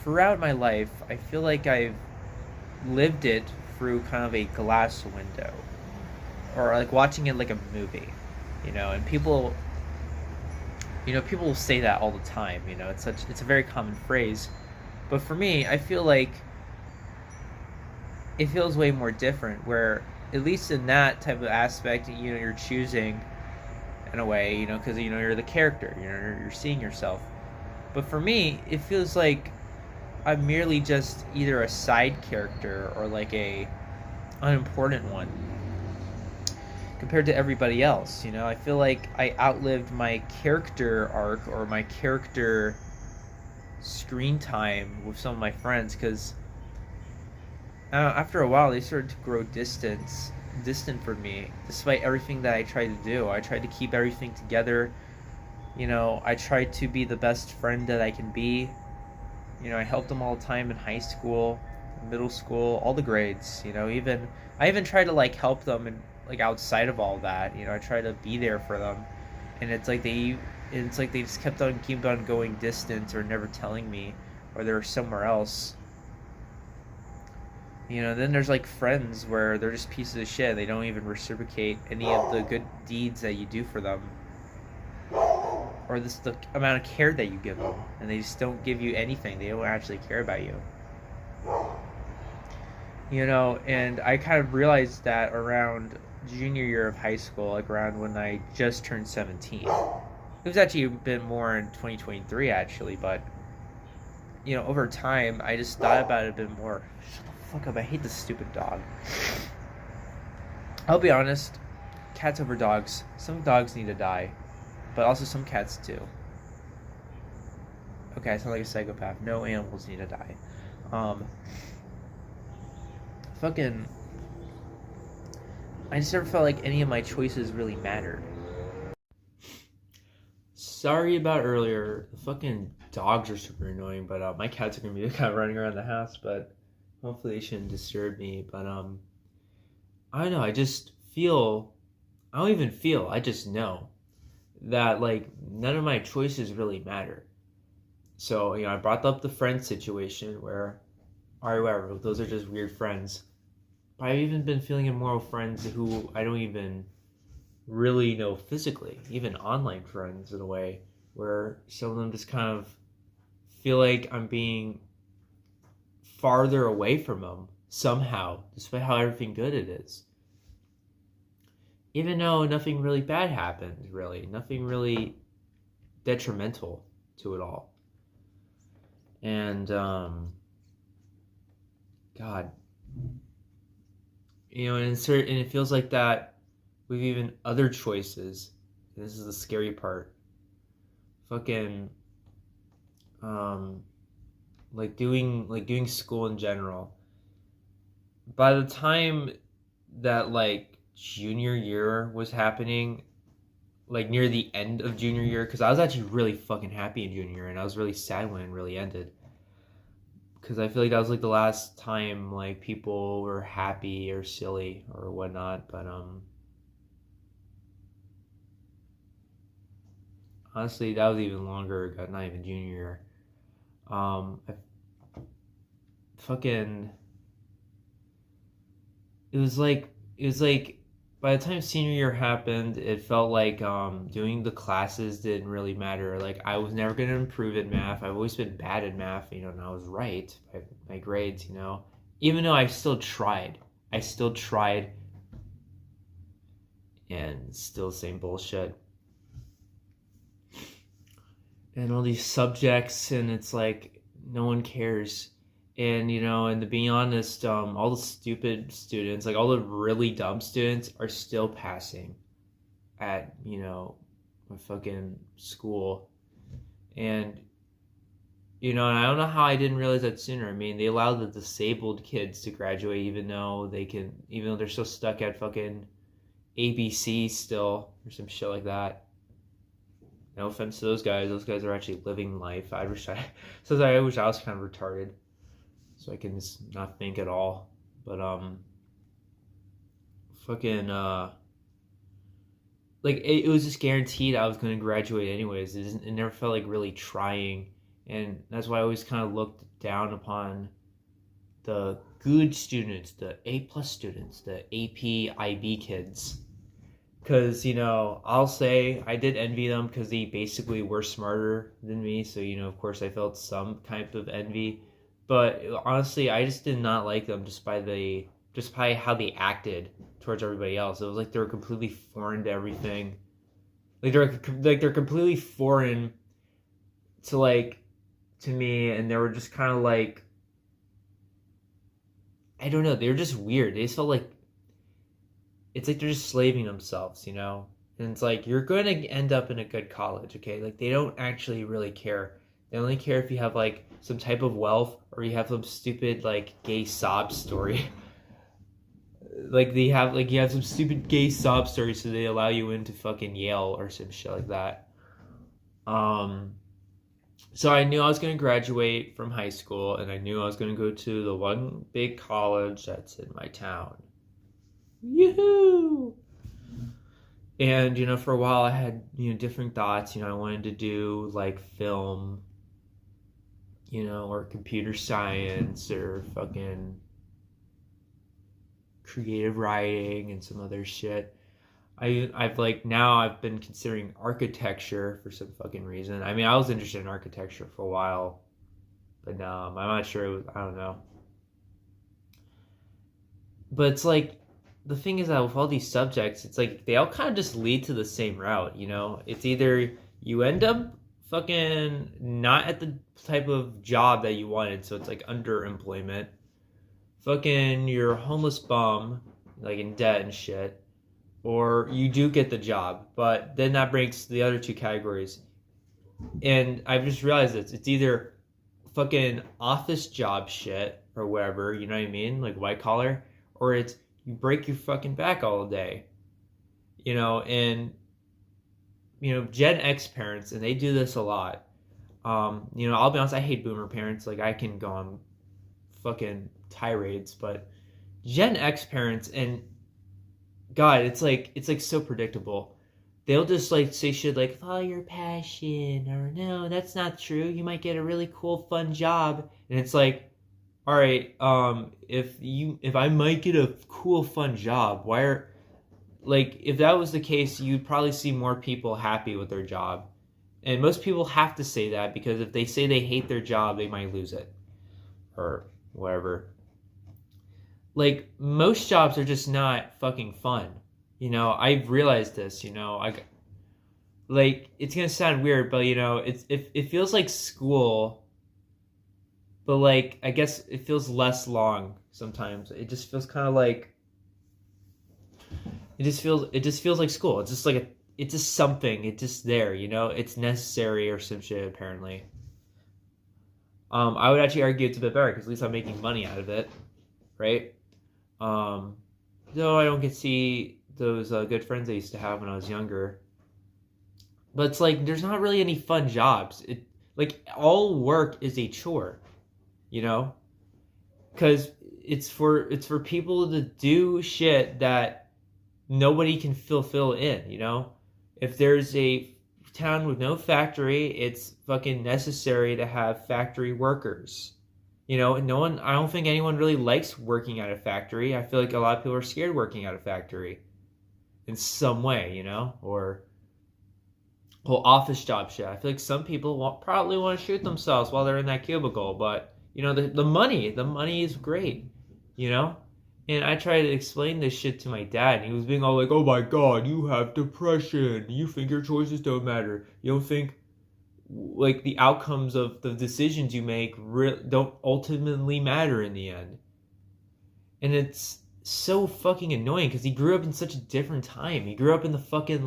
throughout my life, I feel like I've lived it through kind of a glass window, or like watching it like a movie, and people will say that all the time. It's a very common phrase, but for me, I feel like it feels way more different. Where at least in that type of aspect, you're choosing in a way, because you're the character, you're seeing yourself. But for me, it feels like I'm merely just either a side character or like a unimportant one compared to everybody else. I feel like I outlived my character arc or my character screen time with some of my friends because after a while they started to grow distant from me, despite everything that I tried to do. I tried to keep everything together. I tried to be the best friend that I can be. I helped them all the time in high school, middle school, all the grades. Even I even tried to like help them and like outside of all that. I tried to be there for them, and it's like they just kept on going distant or never telling me, or they're somewhere else. Then there's like friends where they're just pieces of shit. They don't even reciprocate any of the good deeds that you do for them, or the amount of care that you give them, and they just don't give you anything. They don't actually care about you. And I kind of realized that around junior year of high school, like around when I just turned 17. It was actually a bit more in 2023 actually, but over time I just thought about it a bit more. Shut the fuck up, I hate this stupid dog. I'll be honest, cats over dogs. Some dogs need to die, but also some cats too. Okay, I sound like a psychopath. No animals need to die. Um, fucking, I just never felt like any of my choices really mattered. Sorry about earlier. The fucking dogs are super annoying, but my cats are gonna be kind of running around the house, but hopefully they shouldn't disturb me. But I don't know. I don't even feel. I just know that like none of my choices really matter. So I brought up the friend situation where, all right, whatever. Those are just weird friends. But I've even been feeling immoral friends who I don't even really know physically, even online friends in a way, where some of them just kind of feel like I'm being farther away from them somehow, despite how everything good it is. Even though nothing really bad happened, really. Nothing really detrimental to it all. And, God. And it feels like that with even other choices. And this is the scary part. Fucking, um, like doing school in general. By the time that like junior year was happening, like near the end of junior year, because I was actually really fucking happy in junior year, and I was really sad when it really ended. Because I feel like that was like the last time like people were happy or silly or whatnot. But honestly, that was even longer ago, not even junior year. I fucking it was like by the time senior year happened, it felt like doing the classes didn't really matter. Like I was never gonna improve in math. I've always been bad at math, and I was right by my grades, even though I still tried, and still the same bullshit. And all these subjects, and it's like no one cares. And to be honest, all the stupid students, like all the really dumb students, are still passing at my fucking school. And I don't know how I didn't realize that sooner. I mean, they allow the disabled kids to graduate, even though they're still stuck at fucking ABC still, or some shit like that. No offense to those guys. Those guys are actually living life. I wish I was kind of retarded, so I can just not think at all. But fucking like it was just guaranteed I was going to graduate anyways. It never felt like really trying, And that's why I always kind of looked down upon the good students, the A plus students, the AP IB kids. Because, I'll say I did envy them because they basically were smarter than me. So, of course, I felt some type of envy. But honestly, I just did not like them just by how they acted towards everybody else. It was like they were completely foreign to everything. They're completely foreign to me, and they were just kind of like, I don't know, they were just weird. They just felt like it's like they're just slaving themselves, and it's like you're going to end up in a good college, okay? Like they don't actually really care. They only care if you have like some type of wealth or you have some stupid like gay sob story. You have some stupid gay sob story, so they allow you into fucking Yale or some shit like that. So I knew I was going to graduate from high school, and I knew I was going to go to the one big college that's in my town. Yoo-hoo! And, for a while I had, different thoughts. I wanted to do, like, film, or computer science, or fucking creative writing and some other shit. I've been considering architecture for some fucking reason. I mean, I was interested in architecture for a while, but I'm not sure. I don't know. But it's like, the thing is that with all these subjects, it's like they all kind of just lead to the same route, It's either you end up fucking not at the type of job that you wanted, so it's like underemployment. Fucking you're a homeless bum, like in debt and shit. Or you do get the job, but then that breaks the other two categories. And I've just realized this. It's either fucking office job shit or whatever, you know what I mean? Like white collar. Or it's you break your fucking back all day. And, Gen X parents, and they do this a lot. I'll be honest, I hate boomer parents. Like, I can go on fucking tirades, but Gen X parents, and God, it's like so predictable. They'll just like say shit like follow your passion, or no, that's not true. You might get a really cool, fun job, and it's like, all right, if I might get a cool, fun job, if that was the case, you'd probably see more people happy with their job, and most people have to say that because if they say they hate their job, they might lose it, or whatever. Like, most jobs are just not fucking fun. I've realized this, it's going to sound weird, but, it feels like school, but, like, I guess it feels less long sometimes. It just feels kind of like, it just feels like school. It's just like, it's just something. It's just there, it's necessary or some shit, apparently. I would actually argue it's a bit better, because at least I'm making money out of it, right? Though I don't get to see those good friends I used to have when I was younger. But it's like, there's not really any fun jobs. All work is a chore, because it's for people to do shit that nobody can fulfill in, If there's a town with no factory, it's fucking necessary to have factory workers. I don't think anyone really likes working at a factory. I feel like a lot of people are scared working at a factory in some way, or whole office job shit. I feel like some people probably want to shoot themselves while they're in that cubicle, but the money is great, And I tried to explain this shit to my dad, and he was being all like, "Oh my God, you have depression. You think your choices don't matter. You don't think like the outcomes of the decisions you make don't ultimately matter in the end." And it's so fucking annoying because he grew up in such a different time. He grew up in the fucking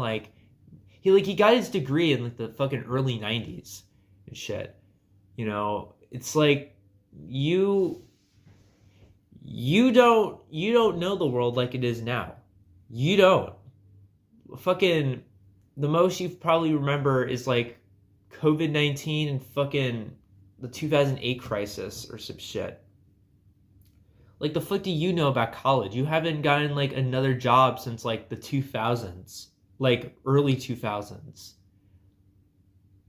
he got his degree in like the fucking early 90s and shit. It's like you don't know the world like it is now. You don't. Fucking the most you probably remember is like COVID-19 and fucking the 2008 crisis or some shit. Like, the fuck do you know about college? You haven't gotten like another job since like the 2000s, like early 2000s.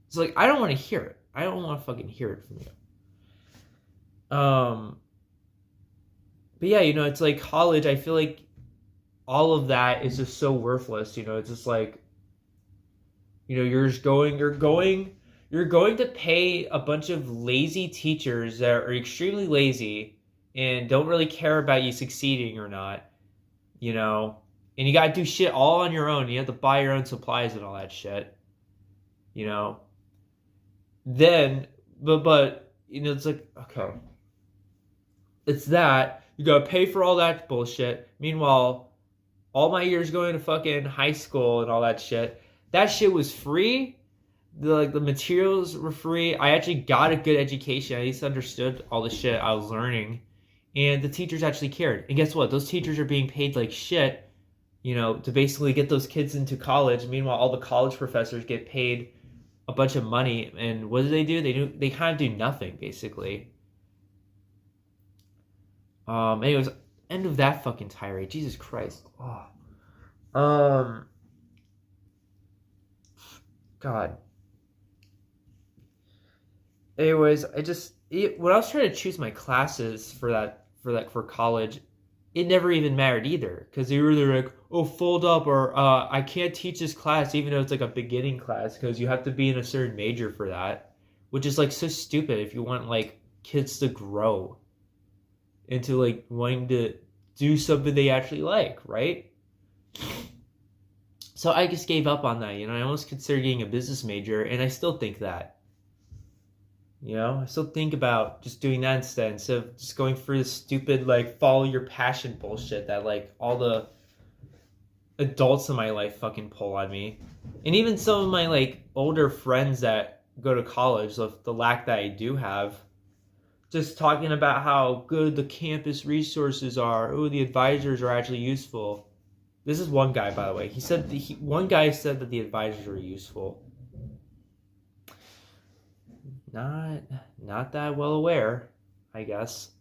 It's like, I don't want to hear it. I don't want to fucking hear it from you. But yeah, it's like college. I feel like all of that is just so worthless. It's just like, you're going to pay a bunch of lazy teachers that are extremely lazy and don't really care about you succeeding or not, and you got to do shit all on your own. You have to buy your own supplies and all that shit, you know. Then, but it's like, okay, it's that you gotta pay for all that bullshit. Meanwhile, all my years going to fucking high school and all that shit was free. The materials were free. I actually got a good education. I at least understood all the shit I was learning, and the teachers actually cared. And guess what? Those teachers are being paid like shit, to basically get those kids into college. Meanwhile, all the college professors get paid a bunch of money, and what do? They kind of do nothing basically. Anyways, end of that fucking tirade. Jesus Christ. Oh. God. Anyways, when I was trying to choose my classes for college, it never even mattered either, because they were either like, oh, fold up, or I can't teach this class even though it's like a beginning class because you have to be in a certain major for that, which is like so stupid if you want like kids to grow into like wanting to do something they actually like, right? So I just gave up on that. I almost considered getting a business major, and I still think that. I still think about just doing that instead of just going through the stupid, like, follow your passion bullshit that, like, all the adults in my life fucking pull on me. And even some of my, like, older friends that go to college, the lack that I do have, just talking about how good the campus resources are. Oh, the advisors are actually useful. This is one guy, by the way. One guy said that the advisors are useful. Not that well aware, I guess.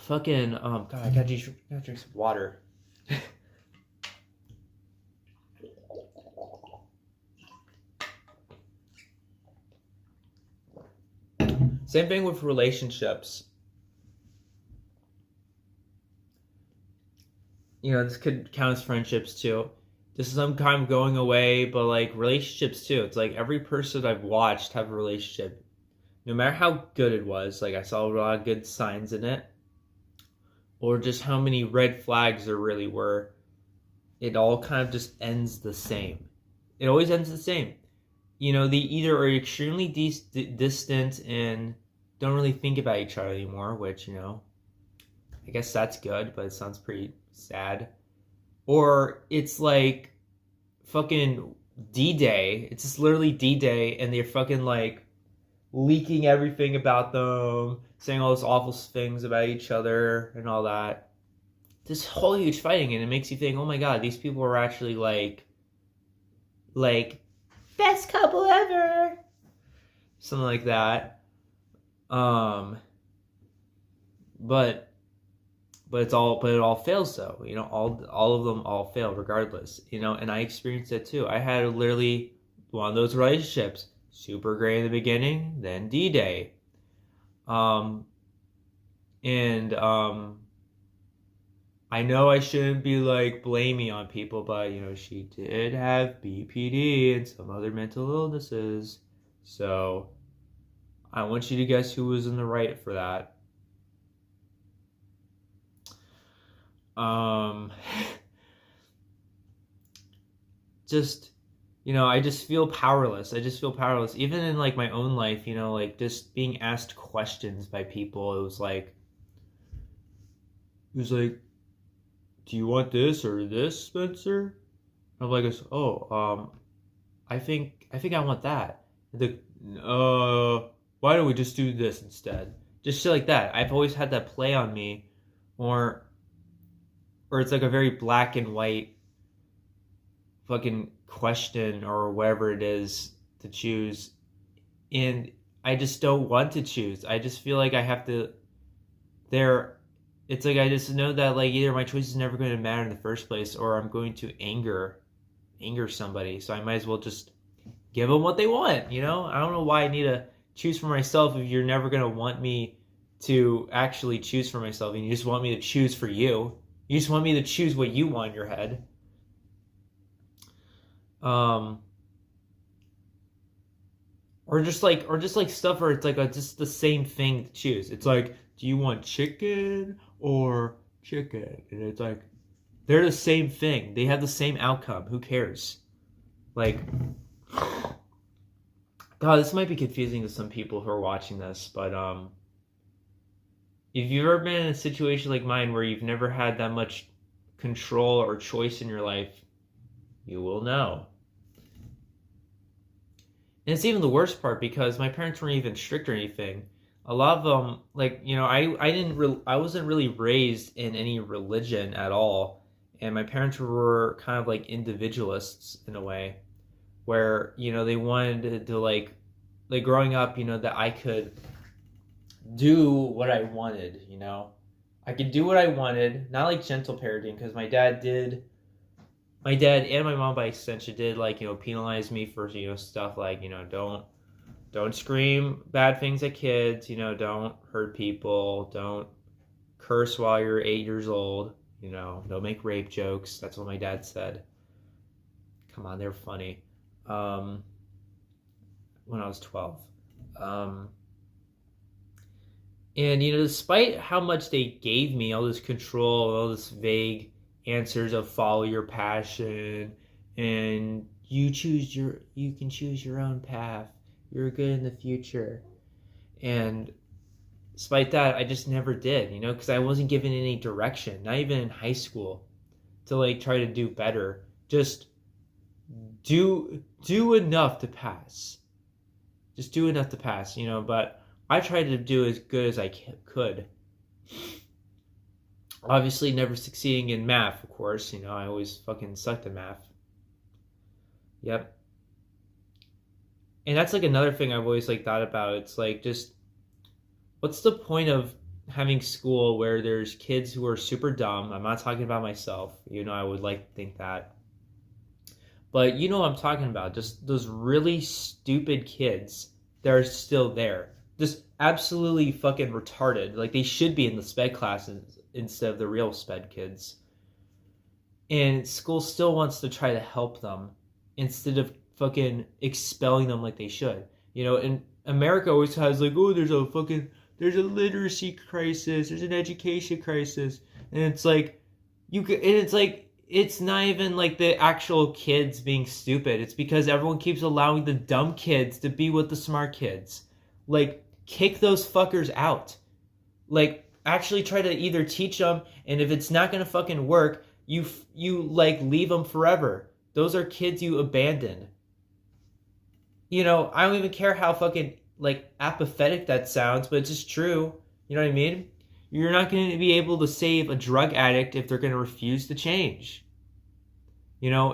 Fucking God, I gotta drink some water. Same thing with relationships. This could count as friendships too. This is some kind of going away, but like relationships too. It's like every person I've watched have a relationship. No matter how good it was, like I saw a lot of good signs in it, or just how many red flags there really were, it all kind of just ends the same. It always ends the same. They either are extremely distant and don't really think about each other anymore, which, I guess that's good, but it sounds pretty sad. Or it's like fucking D-Day. It's just literally D-Day, and they're fucking like leaking everything about them, saying all those awful things about each other and all that. This whole huge fighting, and it makes you think, oh my god, these people are actually like best couple ever. Something like that. But it all fails though. All of them all fail regardless. And I experienced it too. I had literally one of those relationships, super great in the beginning, then D-Day. I know I shouldn't be like blaming on people, but she did have BPD and some other mental illnesses. So I want you to guess who was in the right for that. I just feel powerless. Even in like my own life, like just being asked questions by people. It was like, do you want this or this, Spencer? I'm like, I think I want that. Why don't we just do this instead? Just shit like that. I've always had that play on me, or it's like a very black and white fucking question or whatever it is to choose, and I just don't want to choose. I just feel like I have to. It's like I just know that like either my choice is never going to matter in the first place, or I'm going to anger somebody. So I might as well just give them what they want, you know? I don't know why I need to choose for myself if you're never going to want me to actually choose for myself and you just want me to choose for you. You just want me to choose what you want in your head. Or just like stuff where it's like just the same thing to choose. It's like, do you want chicken or chicken? And it's like, they're the same thing. They have the same outcome. Who cares? Like, God, this might be confusing to some people who are watching this, but if you've ever been in a situation like mine where you've never had that much control or choice in your life, you will know. And it's even the worst part because my parents weren't even strict or anything. A lot of them, like, you know, I wasn't really raised in any religion at all, and my parents were kind of like individualists in a way, where, you know, they wanted to like growing up, you know, that I could do what I wanted, you know, I could do what I wanted, not like gentle parenting, because my dad and my mom by extension did, like, you know, penalize me for, you know, stuff like, you know, don't scream bad things at kids, you know, don't hurt people, don't curse while you're 8 years old, you know, don't make rape jokes. That's what my dad said. Come on, they're funny. When I was 12. And, you know, despite how much they gave me all this control, all this vague answers of follow your passion and you can choose your own path, you're good in the future, and despite that, I just never did, you know, because I wasn't given any direction, not even in high school, to like try to do better. Just do enough to pass. Just do enough to pass, you know. But I tried to do as good as I could. Obviously, never succeeding in math, of course. You know, I always fucking sucked at math. Yep. And that's like another thing I've always like thought about. It's like, just what's the point of having school where there's kids who are super dumb? I'm not talking about myself. You know, I would like to think that. But you know what I'm talking about. Just those really stupid kids that are still there. Just absolutely fucking retarded. Like, they should be in the sped classes instead of the real sped kids. And school still wants to try to help them instead of fucking expelling them like they should. You know, and America always has like, oh, there's a literacy crisis, there's an education crisis. And it's like, it's not even like the actual kids being stupid. It's because everyone keeps allowing the dumb kids to be with the smart kids. Like, kick those fuckers out. Like, actually try to either teach them, and if it's not gonna fucking work, you like leave them forever. Those are kids you abandon. You know, I don't even care how fucking like apathetic that sounds, but it's just true. You know what I mean? You're not going to be able to save a drug addict if they're going to refuse to change. You know,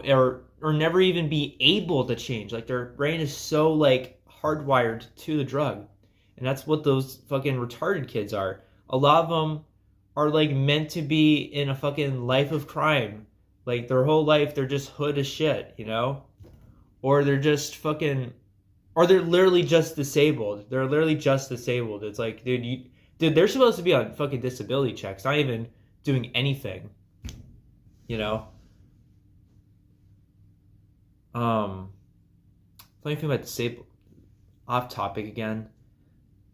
or never even be able to change. Like, their brain is so like hardwired to the drug. And that's what those fucking retarded kids are. A lot of them are like meant to be in a fucking life of crime. Like, their whole life they're just hood as shit, you know? Or they're just fucking, or they're literally just disabled. They're literally just disabled. It's like, dude, they're supposed to be on fucking disability checks, not even doing anything. You know? Funny thing about disabled, off topic again.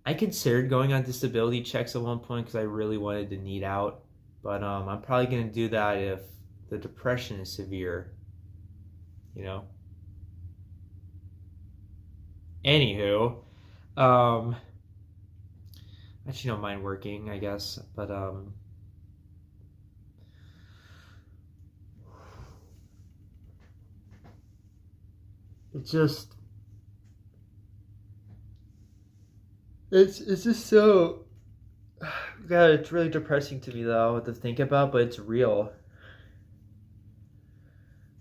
I considered going on disability checks at one point because I really wanted to need out. But I'm probably going to do that if the depression is severe. You know? Anywho, actually don't mind working, I guess, but it's just so, God, it's really depressing to me though to think about, but it's real.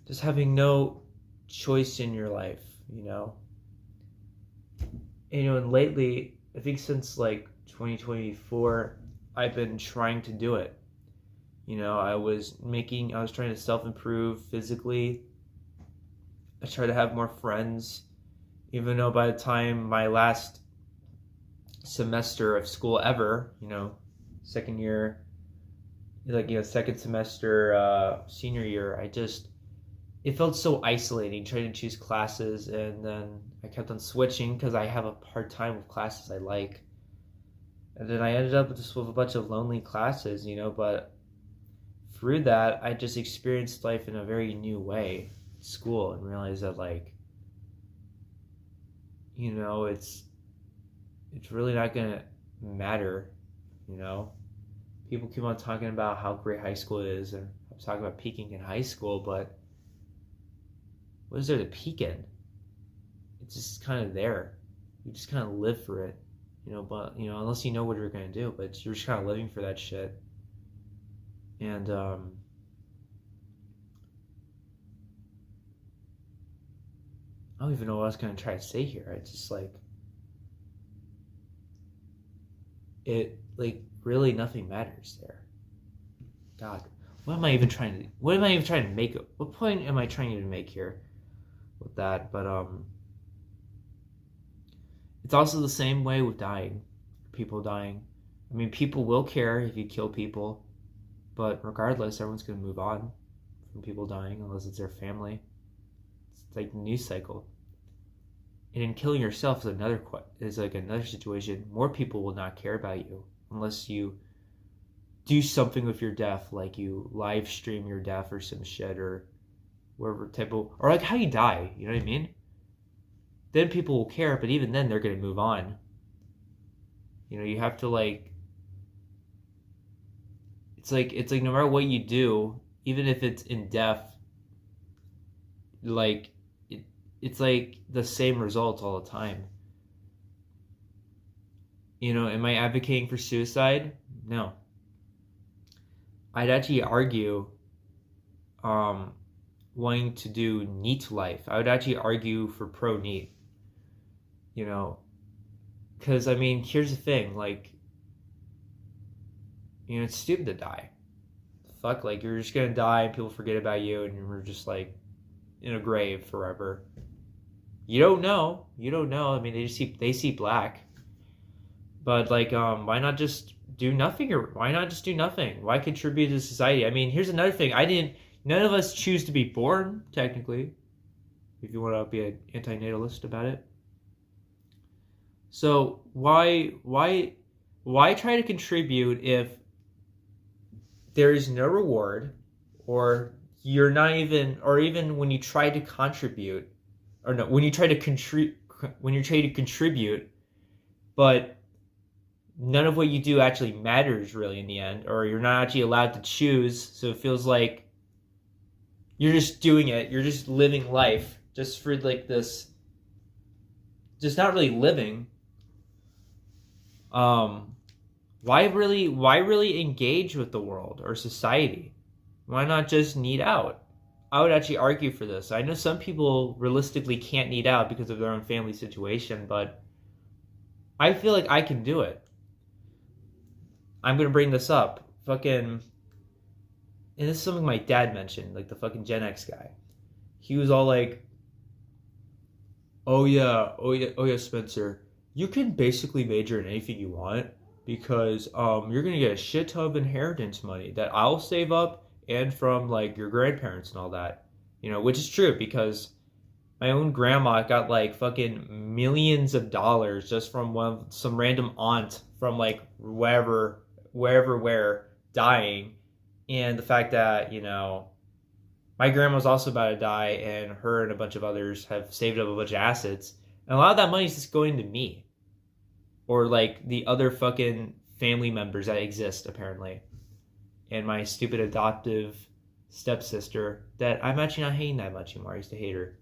Just having no choice in your life, you know. And, you know, and lately, I think since like 2024, I've been trying to do it. You know, I was trying to self-improve physically. I tried to have more friends. Even though by the time my last semester of school ever, second year, second semester, senior year, it felt so isolating trying to choose classes, and then I kept on switching because I have a hard time with classes I like. And then I ended up just with a bunch of lonely classes, but through that, I just experienced life in a very new way at school and realized that, it's really not going to matter, People keep on talking about how great high school is, and I'm talking about peaking in high school, but what is there to peak in? It's just kind of there. You just kind of live for it, but, unless you know what you're going to do, but you're just kind of living for that shit. And, I don't even know what I was going to try to say here. It's just really nothing matters there. God, what am I even trying to make? What point am I trying to make here with that? But, it's also the same way with dying. People dying. I mean, people will care if you kill people, but regardless, everyone's going to move on from people dying unless it's their family. It's like the news cycle. And in killing yourself is another situation. More people will not care about you unless you do something with your death, like you live stream your death or some shit, or whatever type of, or like how you die. You know what I mean? Then people will care, but even then they're gonna move on. You have to It's like no matter what you do, even if it's in death, it's like the same results all the time. Am I advocating for suicide? No. I'd actually argue wanting to do NEET life. I would actually argue for pro-NEET. Because, here's the thing, it's stupid to die. Fuck, you're just gonna die and people forget about you and you're just, in a grave forever. You don't know. They see black. But, why not just do nothing? Or why not just do nothing? Why contribute to society? Here's another thing. None of us choose to be born, technically, if you want to be an anti-natalist about it. So why try to contribute if there is no reward, or you're not even, or even when you try to contribute, or no, when you try to contribute, but none of what you do actually matters really in the end, or you're not actually allowed to choose, so it feels like you're just doing it, you're just living life just for this, just not really living. Why really engage with the world or society? Why not just need out? I would actually argue for this. I know some people realistically can't need out because of their own family situation, but I feel like I can do it. I'm going to bring this up. And this is something my dad mentioned, the fucking Gen X guy. He was all like, oh yeah, Spencer, you can basically major in anything you want because you're going to get a shit ton of inheritance money that I'll save up and from your grandparents and all that. Which is true because my own grandma got fucking millions of dollars just from some random aunt from wherever dying. And the fact that, my grandma's also about to die and her and a bunch of others have saved up a bunch of assets. And a lot of that money is just going to me. Or the other fucking family members that exist apparently. And my stupid adoptive stepsister that I'm actually not hating that much anymore. I used to hate her.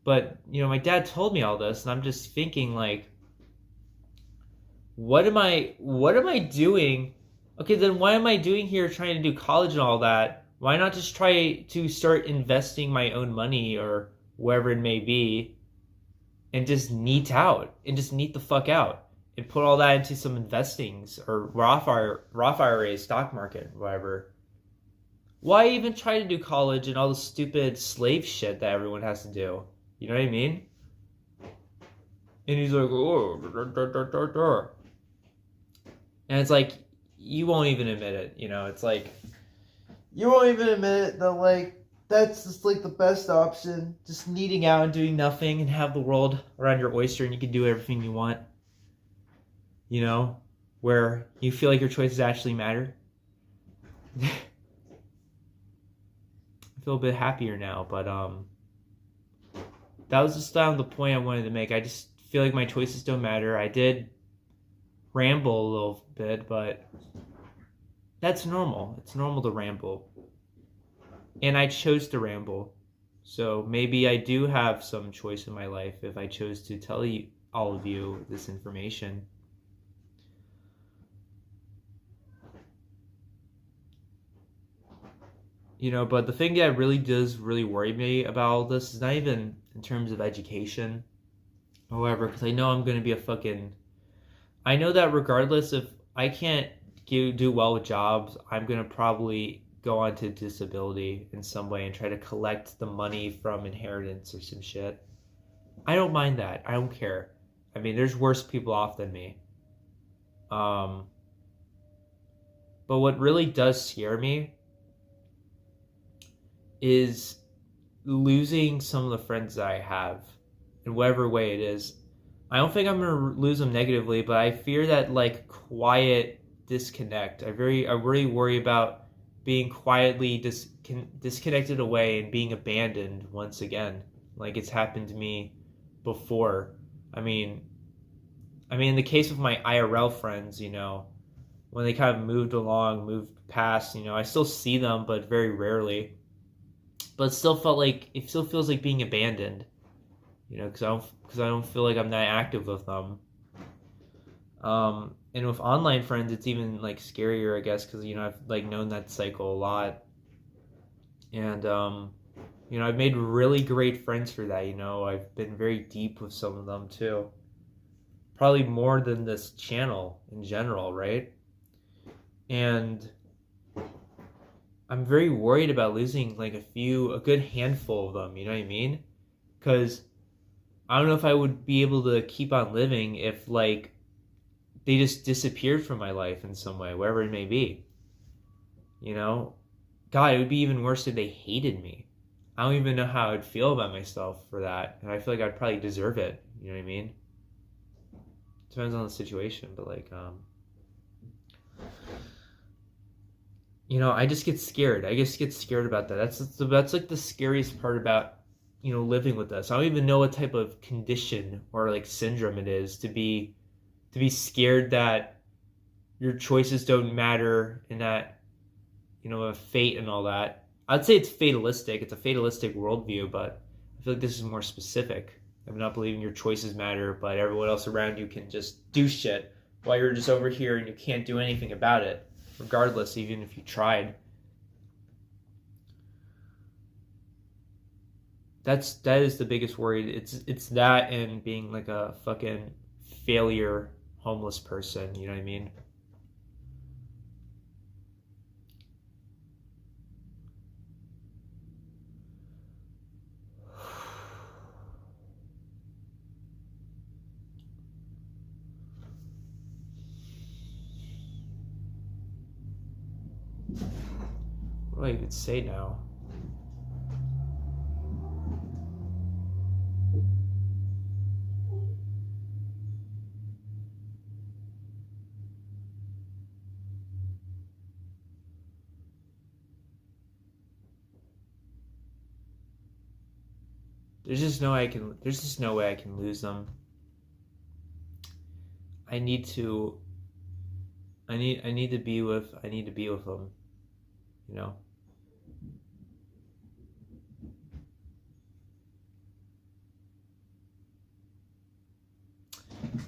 But, my dad told me all this and I'm just thinking what am I doing? Okay, then why am I doing here trying to do college and all that? Why not just try to start investing my own money or wherever it may be and just neat out and just neat the fuck out and put all that into some investings or Roth IRA, stock market, whatever. Why even try to do college and all the stupid slave shit that everyone has to do? You know what I mean? And he's like, oh, and it's like, you won't even admit it, you know? It's like, you won't even admit it that, like, that's just, like, the best option. Just needing out and doing nothing and have the world around your oyster and you can do everything you want. You know? Where you feel like your choices actually matter. I feel a bit happier now, but, that was just the point I wanted to make. I just feel like my choices don't matter. I did ramble a little bit, but that's normal. It's normal to ramble. And I chose to ramble. So maybe I do have some choice in my life if I chose to tell you, all of you, this information. You know, but the thing that really does really worry me about all this is not even in terms of education. However, because I know I'm going to be I know that regardless if I can't do well with jobs, I'm going to probably go on to disability in some way and try to collect the money from inheritance or some shit. I don't mind that. I don't care. I mean, there's worse people off than me. But what really does scare me is losing some of the friends that I have in whatever way it is. I don't think I'm going to lose them negatively, but I fear that, like, quiet disconnect. I really worry about being quietly disconnected away and being abandoned once again. Like it's happened to me before. I mean, in the case of my IRL friends, you know, when they kind of moved past, you know, I still see them, but very rarely. But it still feels like being abandoned, you know, because I don't feel like I'm that active with them. And with online friends, it's even like scarier, I guess, because you know I've like known that cycle a lot, and you know I've made really great friends for that. You know, I've been very deep with some of them too, probably more than this channel in general, right? And I'm very worried about losing like a good handful of them. You know what I mean? Because I don't know if I would be able to keep on living if like they just disappeared from my life in some way, wherever it may be. You know? God, it would be even worse if they hated me. I don't even know how I'd feel about myself for that. And I feel like I'd probably deserve it. You know what I mean? Depends on the situation, but like, you know, I just get scared. I just get scared about that. That's like the scariest part about, you know, living with us. I don't even know what type of condition or like syndrome it is to be scared that your choices don't matter and that, you know, of fate and all that. I'd say it's fatalistic. It's a fatalistic worldview, but I feel like this is more specific. I'm not believing your choices matter, but everyone else around you can just do shit while you're just over here and you can't do anything about it, regardless, even if you tried. That is the biggest worry. It's that and being like a fucking failure homeless person, you know what I mean? What do I even say now? There's just no way I can lose them. I need to be with them, you know.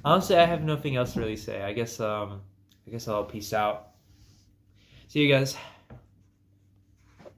Honestly, I have nothing else to really say. I guess I'll peace out. See you guys.